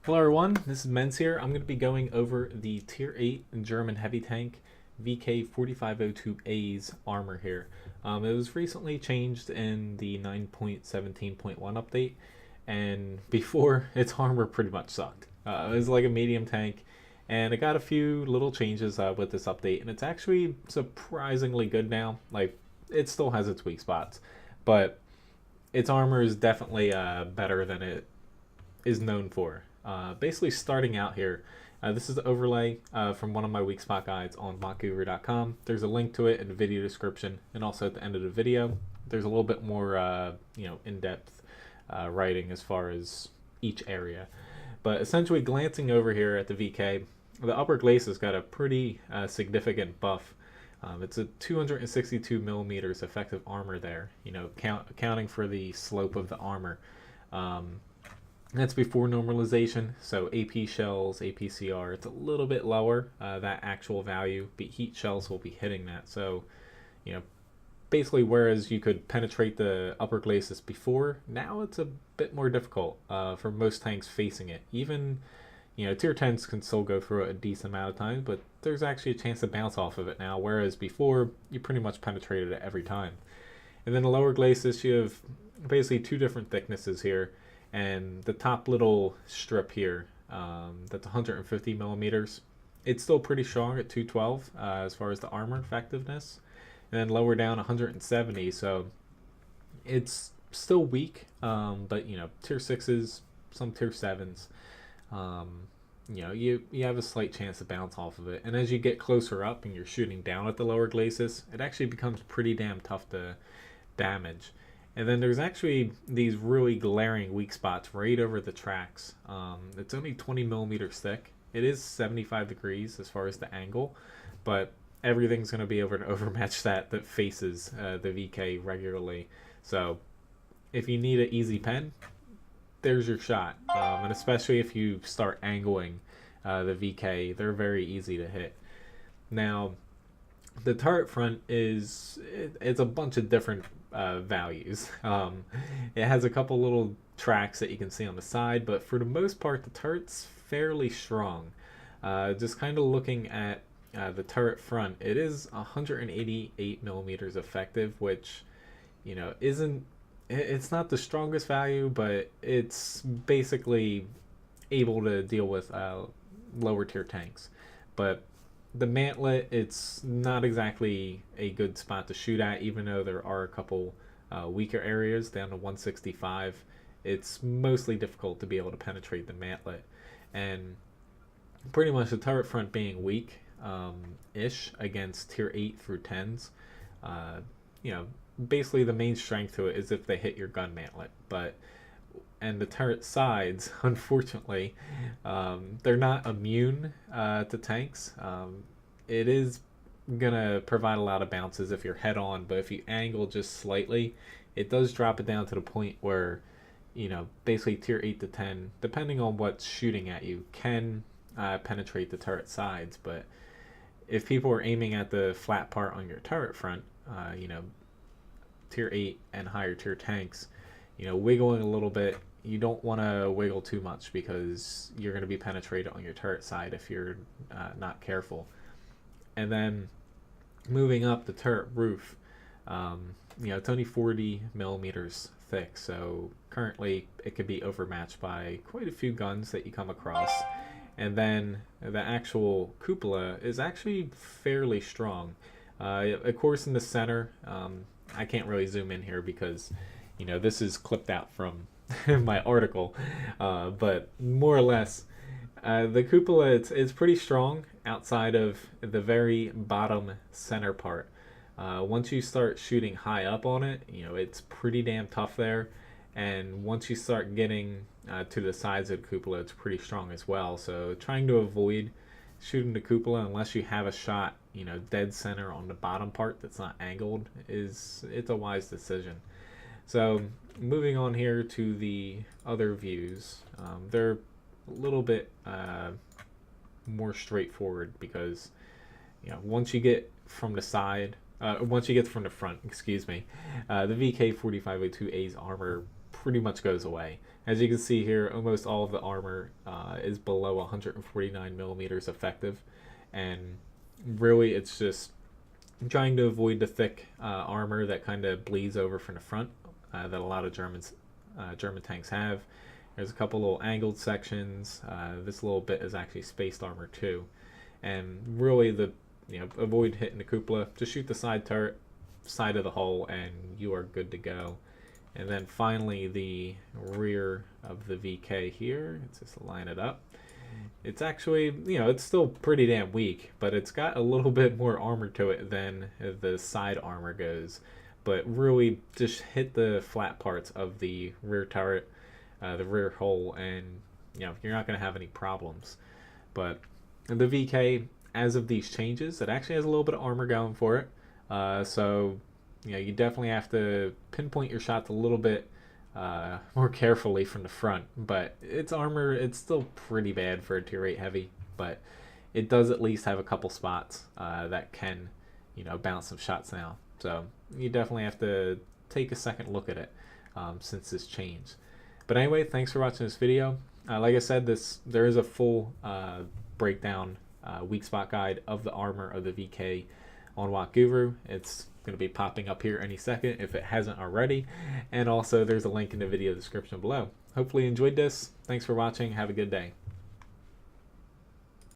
Hello everyone, this is Menz here. I'm going to be going over the Tier 8 German heavy tank VK4502A's armor here. It was recently changed in the 9.17.1 update, and before, its armor pretty much sucked. It was like a medium tank, and it got a few little changes with this update, and it's actually surprisingly good now. Like, it still has its weak spots, but its armor is definitely better than it is known for. Basically, starting out here, this is the overlay from one of my weak spot guides on botguru.com. There's a link to it in the video description, and also at the end of the video, there's a little bit more, in-depth writing as far as each area. But essentially, glancing over here at the VK, the upper glacis has got a pretty significant buff. It's a 262 millimeters effective armor there, accounting for the slope of the armor. That's before normalization, so AP shells, APCR, it's a little bit lower, that actual value, but heat shells will be hitting that. So, basically whereas you could penetrate the upper glacis before, now it's a bit more difficult for most tanks facing it. Even, tier 10s can still go through it a decent amount of times, but there's actually a chance to bounce off of it now, whereas before, you pretty much penetrated it every time. And then the lower glacis, you have basically two different thicknesses here. And the top little strip here, that's 150 millimeters. It's still pretty strong at 212 as far as the armor effectiveness. And then lower down 170, so it's still weak, but tier 6s, some tier 7s, you have a slight chance to bounce off of it. And as you get closer up and you're shooting down at the lower glacis, it actually becomes pretty damn tough to damage. And then there's actually these really glaring weak spots right over the tracks. It's only 20 millimeters thick. It is 75 degrees as far as the angle, but everything's going to be able to overmatch that faces the VK regularly. So if you need an easy pen, there's your shot. And especially if you start angling the VK, they're very easy to hit. Now, the turret front it's a bunch of different values. It has a couple little tracks that you can see on the side, but for the most part the turret's fairly strong. Just kind of looking at the turret front, it is 188 millimeters effective, which it's not the strongest value, but it's basically able to deal with lower tier tanks. But the mantlet, it's not exactly a good spot to shoot at, even though there are a couple weaker areas down to 165. It's mostly difficult to be able to penetrate the mantlet. And pretty much the turret front being weak ish against tier 8 through 10s, basically the main strength to it is if they hit your gun mantlet. And the turret sides, unfortunately, they're not immune to tanks. It is gonna provide a lot of bounces if you're head on, but if you angle just slightly, it does drop it down to the point where, basically tier 8 to 10, depending on what's shooting at you, can penetrate the turret sides. But if people are aiming at the flat part on your turret front, tier 8 and higher tier tanks, wiggling a little bit, you don't want to wiggle too much because you're going to be penetrated on your turret side if you're not careful. And then moving up the turret roof, it's only 40 millimeters thick, so currently it could be overmatched by quite a few guns that you come across. And then the actual cupola is actually fairly strong. Of course, in the center, I can't really zoom in here because this is clipped out from my article, but more or less, the cupola, it's pretty strong outside of the very bottom center part. Once you start shooting high up on it, it's pretty damn tough there. And once you start getting to the sides of the cupola, it's pretty strong as well. So trying to avoid shooting the cupola unless you have a shot, dead center on the bottom part that's not angled, it's a wise decision. So moving on here to the other views, they're a little bit more straightforward because once you get from the side, once you get from the front, excuse me, the VK4502A's armor pretty much goes away. As you can see here, almost all of the armor is below 149 millimeters effective, and really it's just trying to avoid the thick armor that kind of bleeds over from the front that a lot of German tanks have. There's a couple little angled sections. This little bit is actually spaced armor too, and really avoid hitting the cupola. Just shoot the side turret, side of the hull, and you are good to go. And then finally the rear of the VK here. Let's just line it up. It's actually, it's still pretty damn weak, but it's got a little bit more armor to it than the side armor goes. But really just hit the flat parts of the rear turret, the rear hull, and you're not going to have any problems. But the VK, as of these changes, it actually has a little bit of armor going for it. So you definitely have to pinpoint your shots a little bit more carefully from the front, but its armor, it's still pretty bad for a tier 8 heavy, but it does at least have a couple spots that can bounce some shots now. So you definitely have to take a second look at it since this change. But anyway, thanks for watching this video. Like I said, there is a full breakdown weak spot guide of the armor of the VK on Watt Guru. It's going to be popping up here any second if it hasn't already, and also there's a link in the video description below. Hopefully you enjoyed this. Thanks for watching. Have a good day.